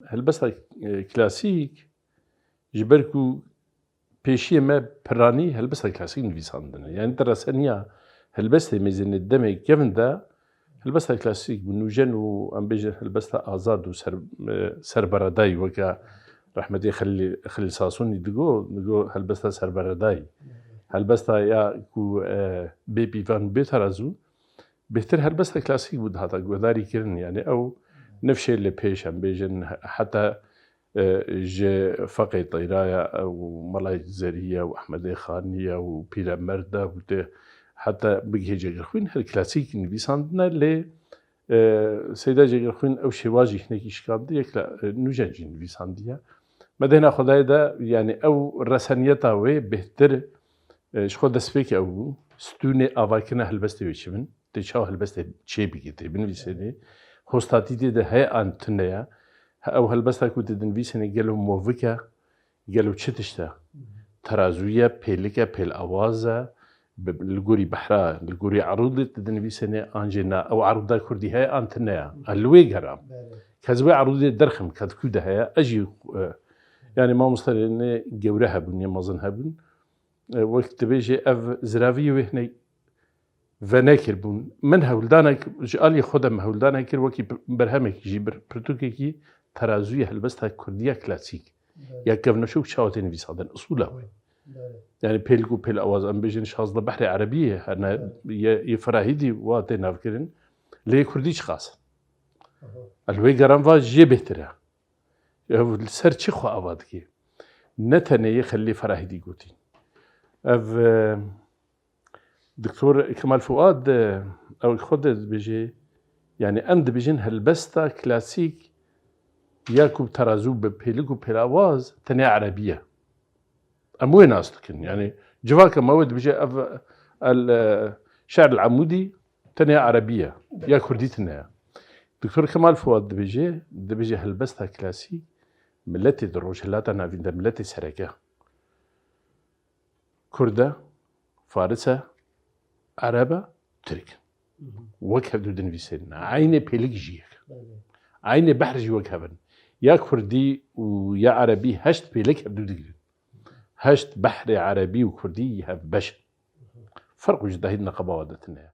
Helbesta klasîk ji ber ku pêşiyê me piranî helbesta klasîk nivîsandin e. Yani di reseniya helbestê mêzenê demek kevin de helbesta klasîk bi nûjen û em bêjin helbesta azad û serberedayî weke rehmetê Xelîl Sasûnî digot helbesta serberedayî. Helbesta ya ku bê pîvan û bê terazû bêhtir helbesta klasîk bû dihata guhdarî kirin yani ew nifşê li pêş em bêjin heta ji Feqê Têyraya û Melayê Zerî û Ehmedê Xanî û Pîremerd û tê heta bigihê Cegirxwîn her klasîk nivîsandine lê Seyda Cegirxwîn ew şêwa jî hinekî şikand yek nûjen jî nivîsandiye. Me dihêna Xwedayê de yani ew reseniyeta wê bêhtir ji xwe destpêkê ew bû stûnê avakirina helbestê wê çi bin tê çawa helbestê çê bike tê binivîsênê hostatî tê de heye an tune ye ew helbesta ku tê dinivîsênê gelo movik e gelo çi tişt e terazû ye pêlik e pêlawaz e li gorî behra li gorî erûdê tê dinivîsênê an jê na ew erûda Kurdî heye an tune ye li wê gera kes wê erûdê derxim kedikû de heye ez jî yani mamostelerînê gewre hebûn ya mezin hebûn wek dibêje ev ziraviyê wê hinek venekiribûn min hewldanek ji aliyê xwe de me hewldanek kir wekî berhemekî jî bir pirtûkekî terazûyê helbesta Kurdiya klasîk ya kevneşok çawa tê nivîsandin usûla wê yani pêlik û pêlawaz em bêjin şazde behrê erebiyê hene yê ferahîdî wa tê navkirin lê Kurdî çi qas li wê geran va jê bêhtir e ew li ser çi xwe ava dike ne tenê yê Xelîlê Ferahîdî gotî ev Diktor Kemal Fuad ew xwe de dibêje yani em dibêjin helbesta klasîk ya ku terazû bi pêlik û pêlawaz tenê erebî ye em wê nas dikin yani civaka me wê dibêje ev şe'r el Emûdî tenê erebî ye ya Kurdî tune ye. Diktor Kemal Fuad dibêje helbesta klasîk milletê di rojhilata navîn de milletê sereke Kurd e Faris e Ereb e Tirk wek hevdû dinivîsêne aynê pêlik jî yek aynê behr jî wek hebin ya Kurdî û ya erebî heşt pêlik hevdû digirin heşt behrê erebî û Kurdî hev beş in ferq ji dahî neqeba we de tune ye.